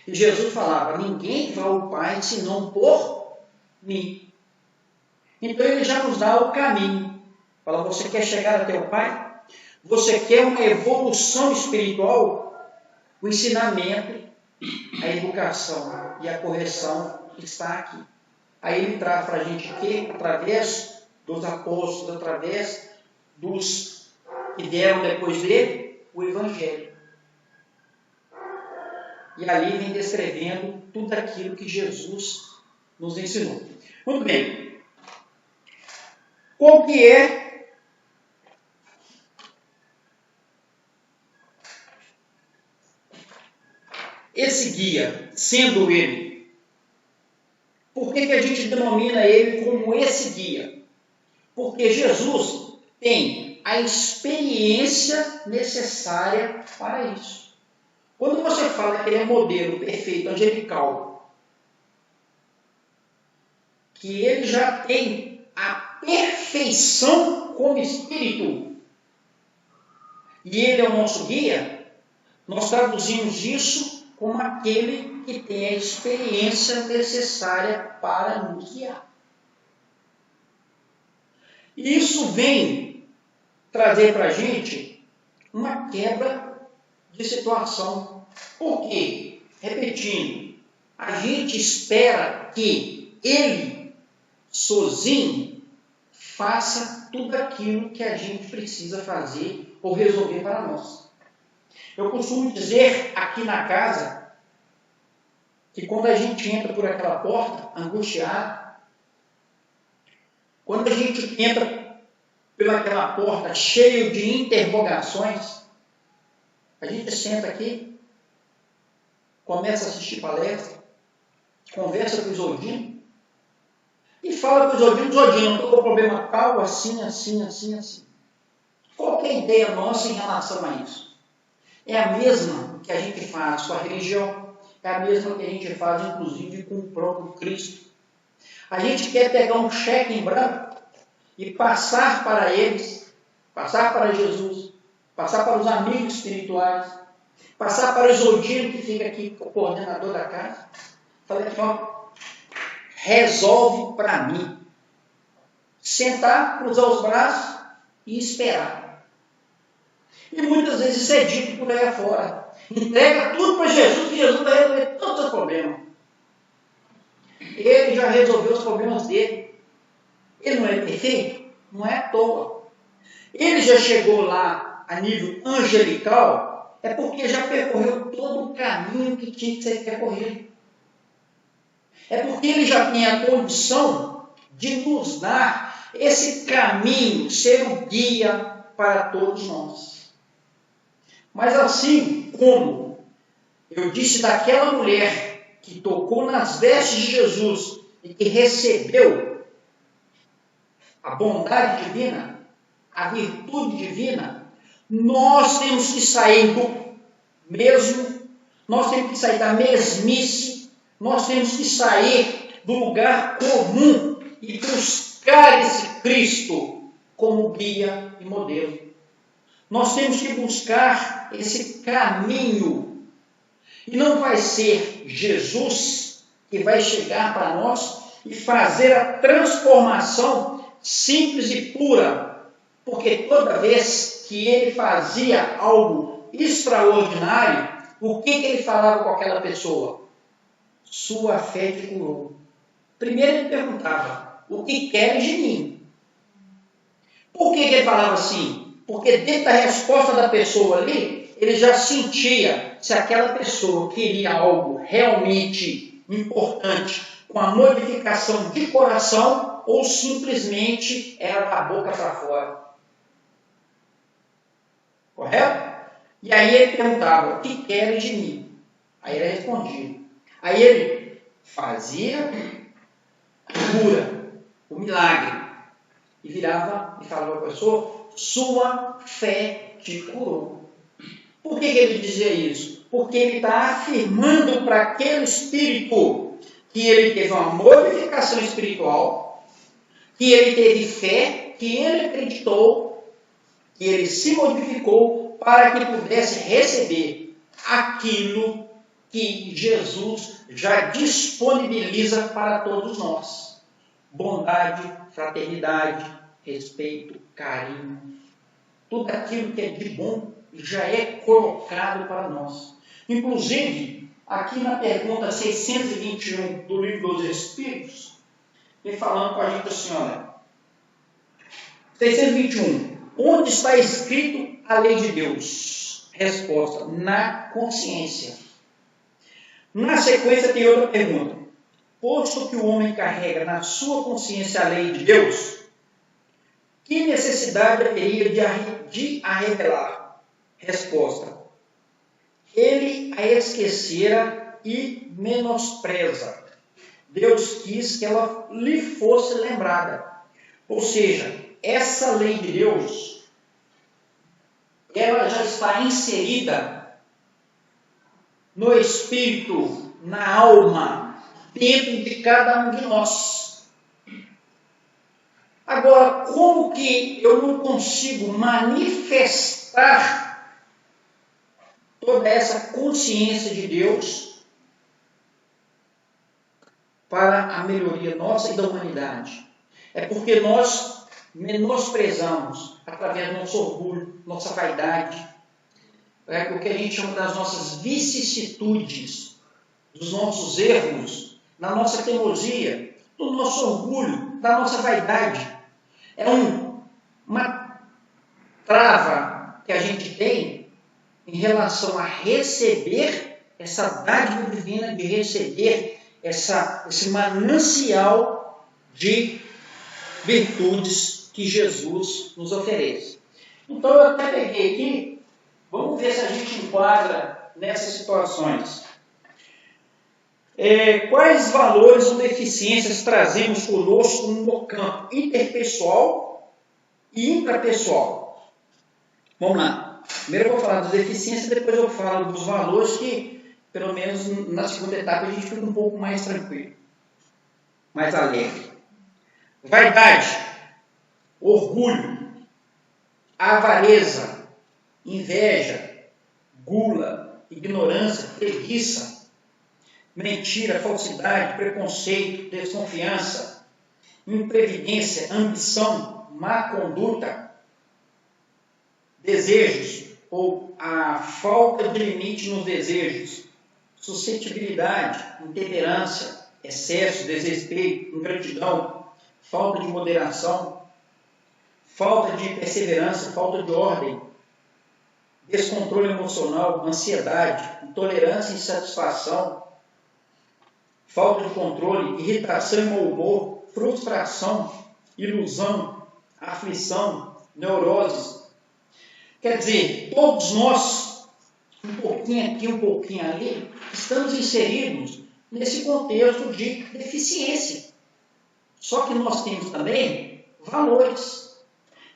E Jesus falava: ninguém vai ao Pai senão por mim. Então ele já nos dá o caminho. Fala, você quer chegar até o Pai? Você quer uma evolução espiritual? O ensinamento, a educação e a correção está aqui. Aí ele traz para a gente que, através dos apóstolos, através dos que deram depois dele, o Evangelho. E ali vem descrevendo tudo aquilo que Jesus nos ensinou. Muito bem. Qual que é esse guia, sendo ele? Por que a gente denomina ele como esse guia? Porque Jesus tem a experiência necessária para isso. Quando você fala que ele é modelo perfeito, angelical, que ele já tem a perfeição como espírito, e ele é o nosso guia, nós traduzimos isso como aquele que tem a experiência necessária para nos guiar. E isso vem trazer para a gente uma quebra de situação. Por quê? Repetindo, a gente espera que ele, sozinho, faça tudo aquilo que a gente precisa fazer ou resolver para nós. Eu costumo dizer aqui na casa que quando a gente entra por aquela porta angustiado, quando a gente entra pelaquela porta cheio de interrogações, a gente senta aqui, começa a assistir palestra, conversa com o Zodinho e fala com o Zodinho, não estou com problema tal, assim. Qual que é a ideia nossa em relação a isso? É a mesma que a gente faz com a religião, é a mesma que a gente faz, inclusive, com o próprio Cristo. A gente quer pegar um cheque em branco e passar para eles, passar para Jesus, passar para os amigos espirituais, passar para o Zodinho, que fica aqui, o coordenador da casa. Fala aqui, ó, resolve para mim. Sentar, cruzar os braços e esperar. E muitas vezes isso é dito por aí afora. Entrega tudo para Jesus, que Jesus vai resolver todos os problemas. Ele já resolveu os problemas dele. Ele não é perfeito? Não é à toa. Ele já chegou lá a nível angelical, é porque já percorreu todo o caminho que tinha que ser percorrido. É porque ele já tem a condição de nos dar esse caminho, ser o guia para todos nós. Mas assim como eu disse daquela mulher que tocou nas vestes de Jesus e que recebeu a bondade divina, a virtude divina, nós temos que sair do mesmo, nós temos que sair da mesmice, nós temos que sair do lugar comum e buscar esse Cristo como guia e modelo. Nós temos que buscar esse caminho. E não vai ser Jesus que vai chegar para nós e fazer a transformação simples e pura. Porque toda vez que ele fazia algo extraordinário, o que ele falava com aquela pessoa? Sua fé te curou. Primeiro ele perguntava, o que queres de mim? Por que ele falava assim? Porque dentro da resposta da pessoa ali, ele já sentia se aquela pessoa queria algo realmente importante, com a modificação de coração, ou simplesmente era da boca para fora. Correto? E aí ele perguntava, o que queres de mim? Aí ele respondia. Aí ele fazia a cura, o milagre, e virava e falava para a pessoa, sua fé te curou. Por que ele dizia isso? Porque ele está afirmando para aquele espírito que ele teve uma modificação espiritual, que ele teve fé, que ele acreditou, que ele se modificou para que pudesse receber aquilo que Jesus já disponibiliza para todos nós. Bondade, fraternidade, respeito, carinho. Tudo aquilo que é de bom já é colocado para nós. Inclusive, aqui na pergunta 621 do Livro dos Espíritos, vem falando com a gente assim, olha, 621, onde está escrito a lei de Deus? Resposta, na consciência. Na sequência tem outra pergunta. Posto que o homem carrega na sua consciência a lei de Deus, que necessidade haveria de a revelar? Resposta, ele a esquecera e menospreza. Deus quis que ela lhe fosse lembrada. Ou seja, essa lei de Deus, ela já está inserida no espírito, na alma, dentro de cada um de nós. Agora, como que eu não consigo manifestar toda essa consciência de Deus para a melhoria nossa e da humanidade? É porque nós menosprezamos, através do nosso orgulho, nossa vaidade, o que a gente chama das nossas vicissitudes, dos nossos erros, da nossa teimosia, do nosso orgulho, da nossa vaidade. É uma trava que a gente tem em relação a receber essa dádiva divina, de receber esse manancial de virtudes que Jesus nos oferece. Então eu até peguei aqui, vamos ver se a gente enquadra nessas situações. Quais valores ou deficiências trazemos conosco no campo interpessoal e intrapessoal? Vamos lá. Primeiro eu vou falar das deficiências, depois eu falo dos valores que, pelo menos na segunda etapa, a gente fica um pouco mais tranquilo, mais alegre. Vaidade, orgulho, avareza, inveja, gula, ignorância, preguiça, mentira, falsidade, preconceito, desconfiança, imprevidência, ambição, má conduta, desejos ou a falta de limite nos desejos, suscetibilidade, intolerância, excesso, desrespeito, ingratidão, falta de moderação, falta de perseverança, falta de ordem, descontrole emocional, ansiedade, intolerância e insatisfação, falta de controle, irritação e mau humor, frustração, ilusão, aflição, neuroses. Quer dizer, todos nós, um pouquinho aqui, um pouquinho ali, estamos inseridos nesse contexto de deficiência. Só que nós temos também valores.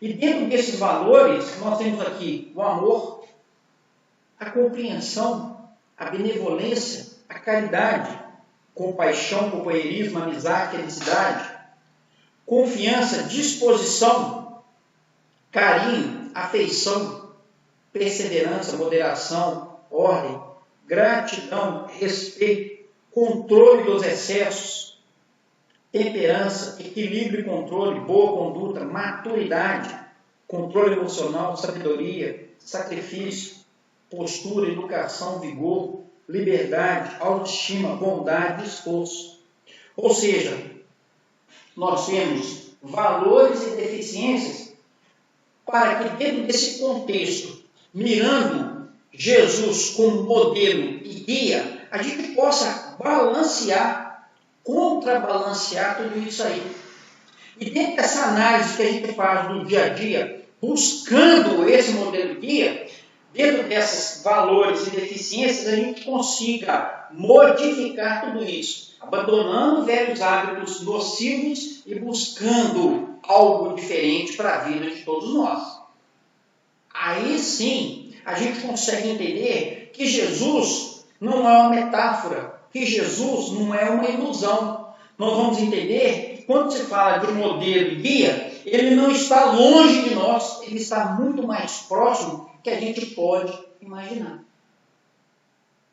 E dentro desses valores, nós temos aqui o amor, a compreensão, a benevolência, a caridade, compaixão, companheirismo, amizade, felicidade, confiança, disposição, carinho, afeição, perseverança, moderação, ordem, gratidão, respeito, controle dos excessos, temperança, equilíbrio e controle, boa conduta, maturidade, controle emocional, sabedoria, sacrifício, postura, educação, vigor, liberdade, autoestima, bondade e esforço. Ou seja, nós temos valores e deficiências para que dentro desse contexto, mirando Jesus como modelo e guia, a gente possa balancear, contrabalancear tudo isso aí. E dentro dessa análise que a gente faz no dia a dia, buscando esse modelo guia, dentro desses valores e deficiências, a gente consiga modificar tudo isso, abandonando velhos hábitos nocivos e buscando algo diferente para a vida de todos nós. Aí sim, a gente consegue entender que Jesus não é uma metáfora, que Jesus não é uma ilusão. Nós vamos entender que quando se fala de modelo e guia, ele não está longe de nós, ele está muito mais próximo que a gente pode imaginar.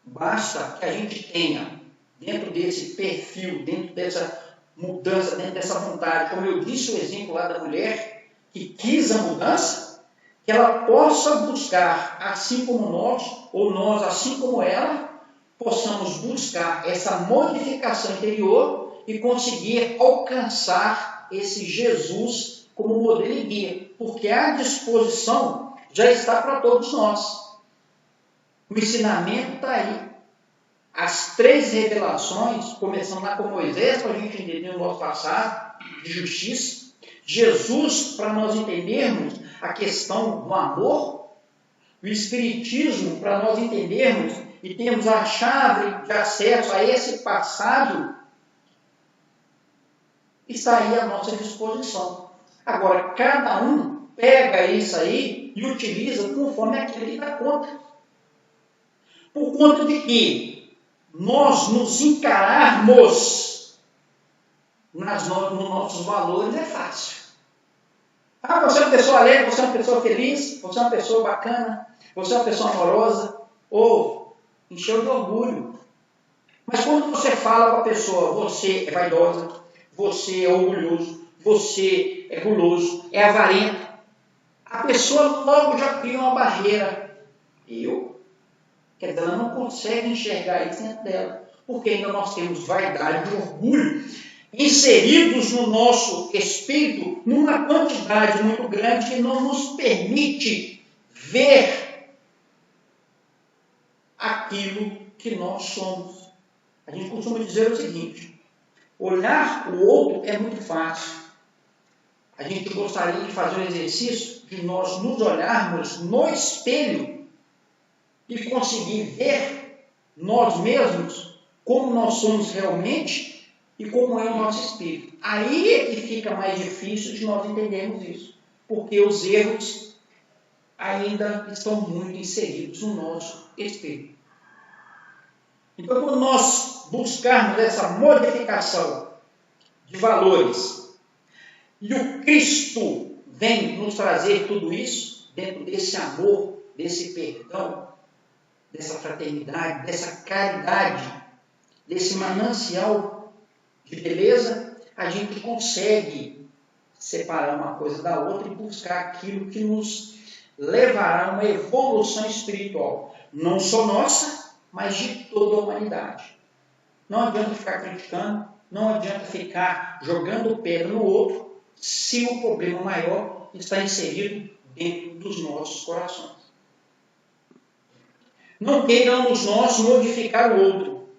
Basta que a gente tenha, dentro desse perfil, dentro dessa mudança, dentro dessa vontade, como eu disse o exemplo lá da mulher que quis a mudança, que ela possa buscar, assim como nós, ou nós, assim como ela, possamos buscar essa modificação interior e conseguir alcançar esse Jesus como modelo e guia, porque a disposição já está para todos nós. O ensinamento está aí. As 3 revelações, começando lá com Moisés, para a gente entender o nosso passado de justiça, Jesus, para nós entendermos a questão do amor, o Espiritismo, para nós entendermos e termos a chave de acesso a esse passado, está aí à nossa disposição. Agora, cada um pega isso aí e utiliza conforme aquilo que dá conta. Por conta de que nós nos encararmos nos nossos valores é fácil. Você é uma pessoa alegre, você é uma pessoa feliz, você é uma pessoa bacana, você é uma pessoa amorosa, ou encheu de orgulho. Mas quando você fala para a pessoa, você é vaidosa, você é orgulhoso, você é guloso, é avarento, a pessoa logo já cria uma barreira. Quer dizer, ela não consegue enxergar isso dentro dela, porque ainda nós temos vaidade e orgulho inseridos no nosso espírito numa quantidade muito grande que não nos permite ver aquilo que nós somos. A gente costuma dizer o seguinte: olhar o outro é muito fácil. A gente gostaria de fazer um exercício de nós nos olharmos no espelho e conseguir ver nós mesmos como nós somos realmente e como é o nosso espírito. Aí é que fica mais difícil de nós entendermos isso, porque os erros ainda estão muito inseridos no nosso espírito. Então, quando nós buscarmos essa modificação de valores e o Cristo vem nos trazer tudo isso dentro desse amor, desse perdão, dessa fraternidade, dessa caridade, desse manancial de beleza, a gente consegue separar uma coisa da outra e buscar aquilo que nos levará a uma evolução espiritual, não só nossa, mas de toda a humanidade. Não adianta ficar criticando, não adianta ficar jogando pedra no outro, se o problema maior está inserido dentro dos nossos corações. Não queiramos nós modificar o outro.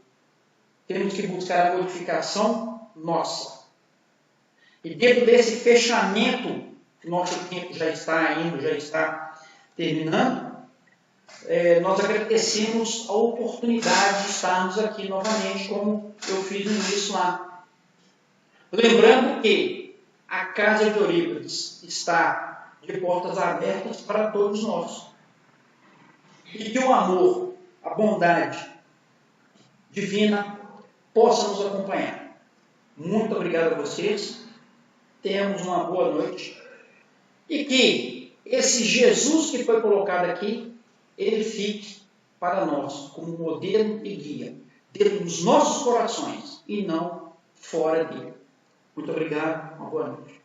Temos que buscar a modificação nossa. E dentro desse fechamento, nosso tempo já está indo, já está terminando, nós agradecemos a oportunidade de estarmos aqui novamente, como eu fiz no início lá. Lembrando que a Casa de Eurípides está de portas abertas para todos nós. E que o amor, a bondade divina possa nos acompanhar. Muito obrigado a vocês. Tenhamos uma boa noite. E que esse Jesus que foi colocado aqui, ele fique para nós como modelo e guia, dentro dos nossos corações e não fora dele. Muito obrigado. Uma boa noite.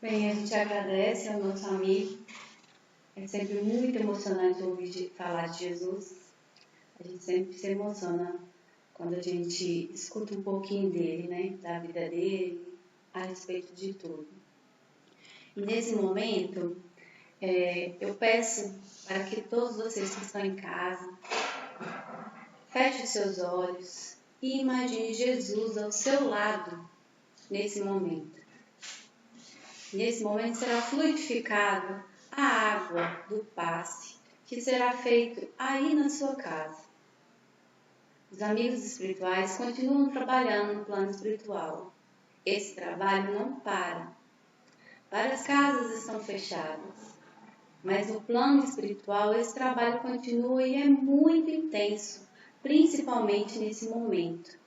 Bem, a gente agradece ao nosso amigo. É sempre muito emocionante ouvir falar de Jesus. A gente sempre se emociona quando a gente escuta um pouquinho dele, né? Da vida dele, a respeito de tudo. E nesse momento, eu peço para que todos vocês que estão em casa, fechem seus olhos e imagine Jesus ao seu lado nesse momento. Nesse momento será fluidificado a água do passe, que será feito aí na sua casa. Os amigos espirituais continuam trabalhando no plano espiritual. Esse trabalho não para. Várias casas estão fechadas, mas no plano espiritual esse trabalho continua e é muito intenso, principalmente nesse momento.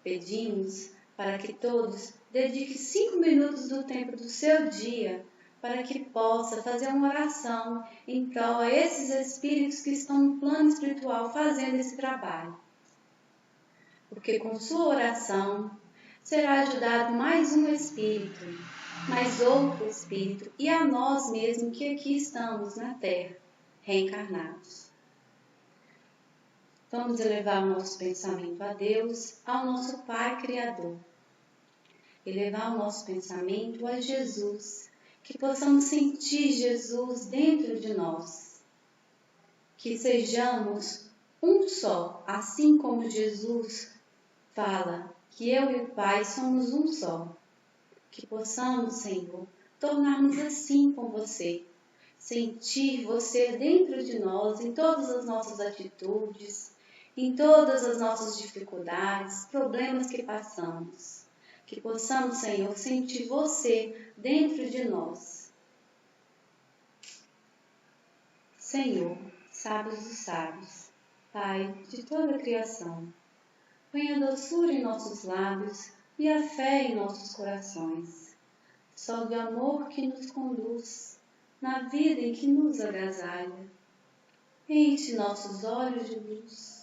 Pedimos para que todos dediquem 5 minutos do tempo do seu dia para que possa fazer uma oração em prol a esses espíritos que estão no plano espiritual fazendo esse trabalho. Porque com sua oração será ajudado mais um espírito, mais outro espírito e a nós mesmos que aqui estamos na Terra, reencarnados. Vamos elevar o nosso pensamento a Deus, ao nosso Pai Criador. Elevar o nosso pensamento a Jesus, que possamos sentir Jesus dentro de nós. Que sejamos um só, assim como Jesus fala que eu e o Pai somos um só. Que possamos, Senhor, tornarmos assim com você. Sentir você dentro de nós, em todas as nossas atitudes, em todas as nossas dificuldades, problemas que passamos. Que possamos, Senhor, sentir você dentro de nós. Senhor, sábios dos sábios, Pai de toda a criação, põe a doçura em nossos lábios e a fé em nossos corações. Sobe o amor que nos conduz na vida em que nos agasalha. Enche nossos olhos de luz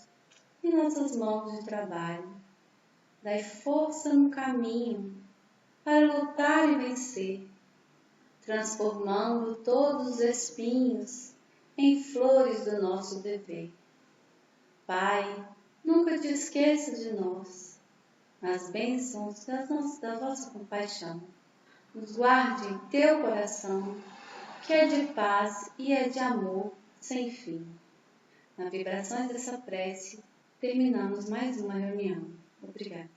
e nossas mãos de trabalho. Dai força no caminho para lutar e vencer, transformando todos os espinhos em flores do nosso dever. Pai, nunca te esqueça de nós, nas bênçãos da vossa compaixão. Nos guarde em teu coração, que é de paz e é de amor sem fim. Na vibração dessa prece, terminamos mais uma reunião. Obrigada.